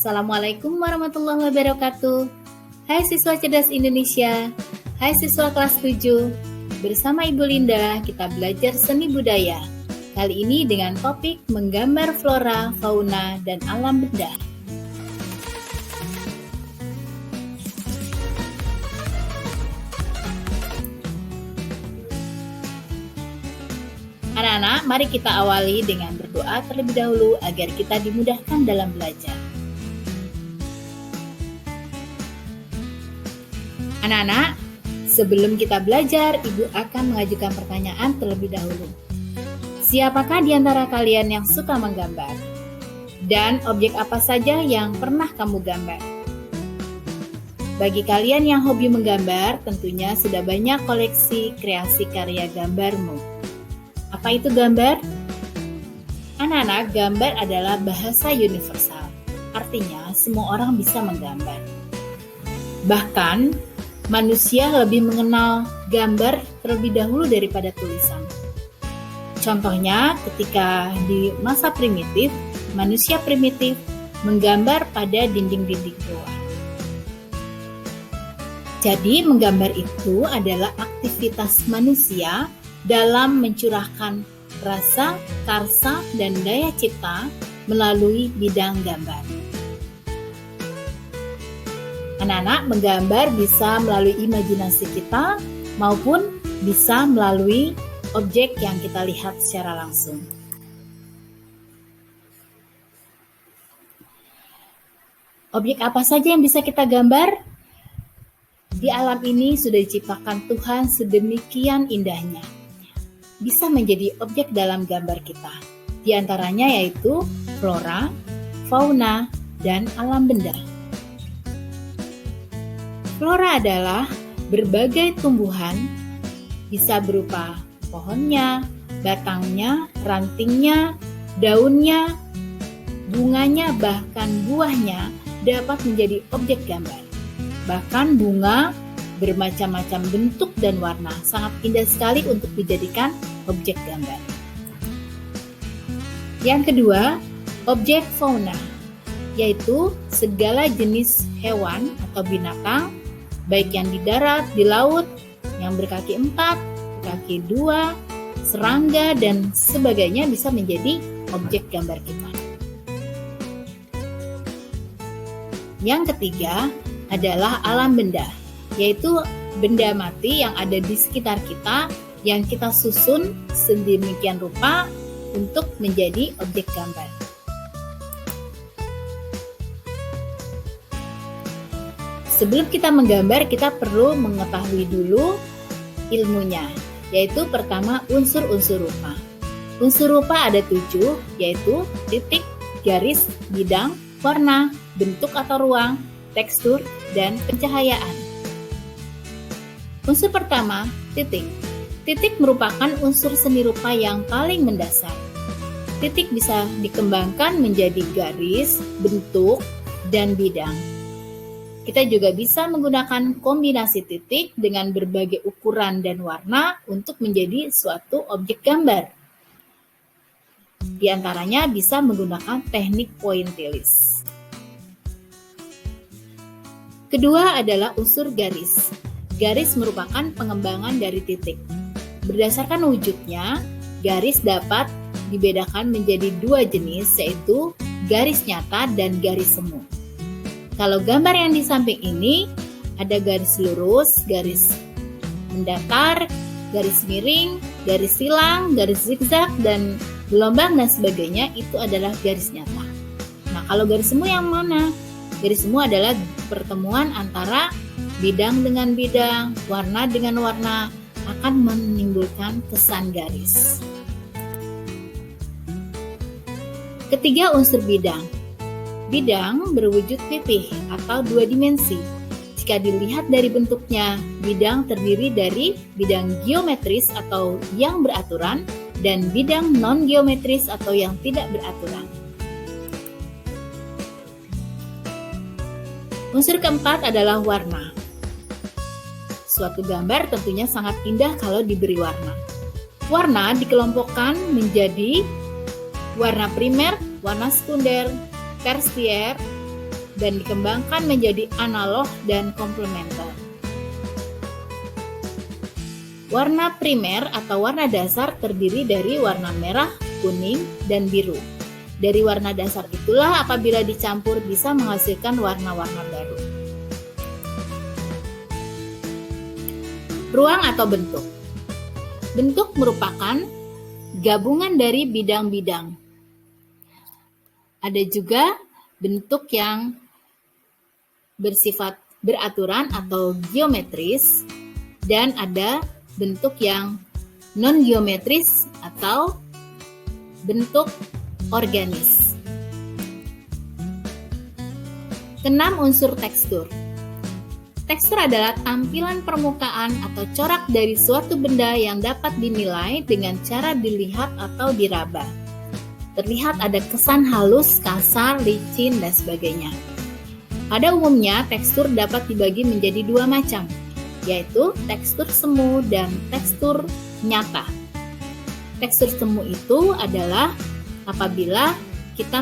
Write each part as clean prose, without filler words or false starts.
Assalamualaikum warahmatullahi wabarakatuh. Hai siswa cerdas Indonesia, hai siswa kelas 7. Bersama Ibu Linda, kita belajar seni budaya. Kali ini dengan topik menggambar flora, fauna, dan alam benda. Anak-anak, mari kita awali dengan berdoa terlebih dahulu agar kita dimudahkan dalam belajar. Anak-anak, sebelum kita belajar, Ibu akan mengajukan pertanyaan terlebih dahulu. Siapakah di antara kalian yang suka menggambar? Dan objek apa saja yang pernah kamu gambar? Bagi kalian yang hobi menggambar, tentunya sudah banyak koleksi kreasi karya gambarmu. Apa itu gambar? Anak-anak, gambar adalah bahasa universal. Artinya, semua orang bisa menggambar. Bahkan, manusia lebih mengenal gambar terlebih dahulu daripada tulisan. Contohnya, ketika di masa primitif, manusia primitif menggambar pada dinding-dinding goa. Jadi, menggambar itu adalah aktivitas manusia dalam mencurahkan rasa, karsa, dan daya cipta melalui bidang gambar. Anak-anak, menggambar bisa melalui imajinasi kita maupun bisa melalui objek yang kita lihat secara langsung. Objek apa saja yang bisa kita gambar? Di alam ini sudah diciptakan Tuhan sedemikian indahnya. Bisa menjadi objek dalam gambar kita. Di antaranya yaitu flora, fauna, dan alam benda. Flora adalah berbagai tumbuhan, bisa berupa pohonnya, batangnya, rantingnya, daunnya, bunganya, bahkan buahnya dapat menjadi objek gambar. Bahkan bunga bermacam-macam bentuk dan warna sangat indah sekali untuk dijadikan objek gambar. Yang kedua, objek fauna, yaitu segala jenis hewan atau binatang, baik yang di darat, di laut, yang berkaki 4, berkaki 2, serangga, dan sebagainya bisa menjadi objek gambar kita. Yang ketiga adalah alam benda, yaitu benda mati yang ada di sekitar kita yang kita susun sedemikian rupa untuk menjadi objek gambar. Sebelum kita menggambar, kita perlu mengetahui dulu ilmunya, yaitu pertama unsur-unsur rupa. Unsur rupa ada 7, yaitu titik, garis, bidang, warna, bentuk atau ruang, tekstur, dan pencahayaan. Unsur pertama, titik. Titik merupakan unsur seni rupa yang paling mendasar. Titik bisa dikembangkan menjadi garis, bentuk, dan bidang. Kita juga bisa menggunakan kombinasi titik dengan berbagai ukuran dan warna untuk menjadi suatu objek gambar. Di antaranya bisa menggunakan teknik pointillis. Kedua adalah unsur garis. Garis merupakan pengembangan dari titik. Berdasarkan wujudnya, garis dapat dibedakan menjadi 2 jenis, yaitu garis nyata dan garis semu. Kalau gambar yang di samping ini, ada garis lurus, garis mendatar, garis miring, garis silang, garis zigzag, dan gelombang dan sebagainya, itu adalah garis nyata. Nah, kalau garis semu yang mana? Garis semu adalah pertemuan antara bidang dengan bidang, warna dengan warna, akan menimbulkan kesan garis. Ketiga, unsur bidang. Bidang berwujud pipih atau 2 dimensi. Jika dilihat dari bentuknya, bidang terdiri dari bidang geometris atau yang beraturan dan bidang non-geometris atau yang tidak beraturan. Unsur keempat adalah warna. Suatu gambar tentunya sangat indah kalau diberi warna. Warna dikelompokkan menjadi warna primer, warna sekunder, tersier, dan dikembangkan menjadi analog dan komplementer. Warna primer atau warna dasar terdiri dari warna merah, kuning, dan biru. Dari warna dasar itulah apabila dicampur bisa menghasilkan warna-warna baru. Ruang atau bentuk. Bentuk merupakan gabungan dari bidang-bidang. Ada juga bentuk yang bersifat beraturan atau geometris, dan ada bentuk yang non-geometris atau bentuk organis. 6 unsur tekstur. Tekstur adalah tampilan permukaan atau corak dari suatu benda yang dapat dinilai dengan cara dilihat atau diraba. Terlihat ada kesan halus, kasar, licin, dan sebagainya. Pada umumnya, tekstur dapat dibagi menjadi 2 macam, yaitu tekstur semu dan tekstur nyata. Tekstur semu itu adalah apabila kita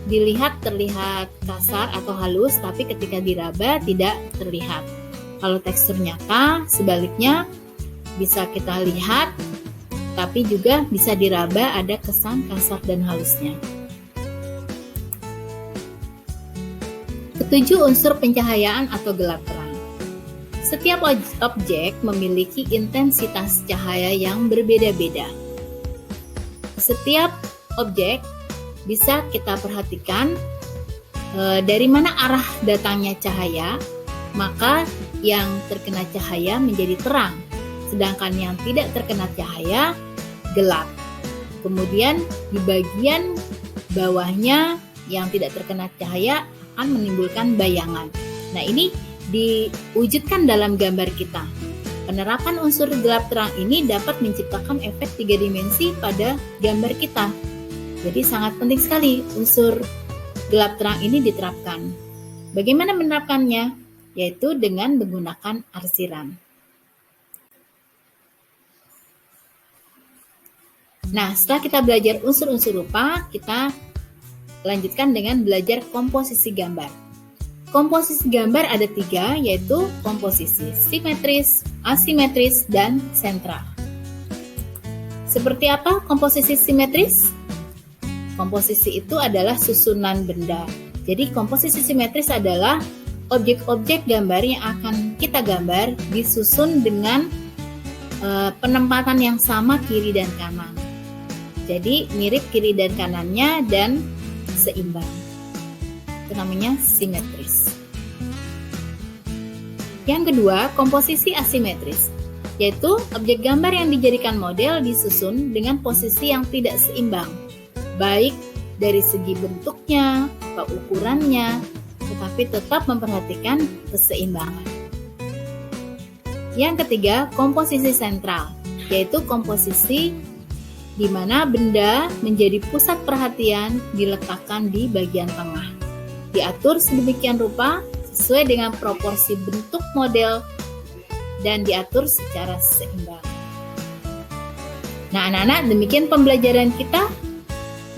dilihat terlihat kasar atau halus, tapi ketika diraba tidak terlihat. Kalau tekstur nyata, sebaliknya bisa kita lihat, tapi juga bisa diraba ada kesan kasar dan halusnya. 7 unsur pencahayaan atau gelap terang. Setiap objek memiliki intensitas cahaya yang berbeda-beda. Setiap objek bisa kita perhatikan dari mana arah datangnya cahaya, maka yang terkena cahaya menjadi terang, sedangkan yang tidak terkena cahaya gelap. Kemudian di bagian bawahnya yang tidak terkena cahaya akan menimbulkan bayangan. Nah, ini diwujudkan dalam gambar kita. Penerapan unsur gelap terang ini dapat menciptakan efek 3 dimensi pada gambar kita. Jadi sangat penting sekali unsur gelap terang ini diterapkan. Bagaimana menerapkannya? Yaitu dengan menggunakan arsiran. Nah, setelah kita belajar unsur-unsur rupa, kita lanjutkan dengan belajar komposisi gambar. Komposisi gambar ada 3, yaitu komposisi simetris, asimetris, dan sentral. Seperti apa komposisi simetris? Komposisi itu adalah susunan benda. Jadi komposisi simetris adalah objek-objek gambar yang akan kita gambar disusun dengan penempatan yang sama kiri dan kanan. Jadi mirip kiri dan kanannya dan seimbang. Itu namanya simetris. Yang kedua, komposisi asimetris, yaitu objek gambar yang dijadikan model disusun dengan posisi yang tidak seimbang, baik dari segi bentuknya atau ukurannya, tetapi tetap memperhatikan keseimbangan. Yang ketiga, komposisi sentral, yaitu komposisi di mana benda menjadi pusat perhatian diletakkan di bagian tengah. Diatur sedemikian rupa sesuai dengan proporsi bentuk model dan diatur secara seimbang. Nah, anak-anak, demikian pembelajaran kita.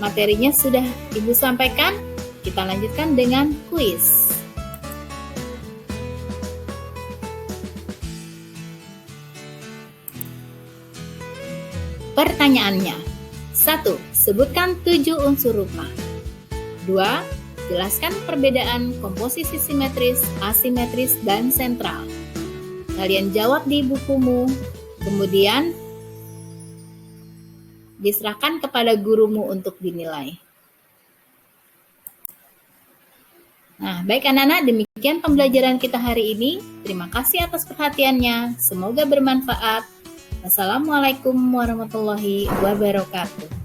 Materinya sudah Ibu sampaikan. Kita lanjutkan dengan kuis. Pertanyaannya. 1. Sebutkan 7 unsur rupa. 2. Jelaskan perbedaan komposisi simetris, asimetris, dan sentral. Kalian jawab di bukumu, kemudian diserahkan kepada gurumu untuk dinilai. Nah, baik anak-anak, demikian pembelajaran kita hari ini. Terima kasih atas perhatiannya. Semoga bermanfaat. Wassalamualaikum warahmatullahi wabarakatuh.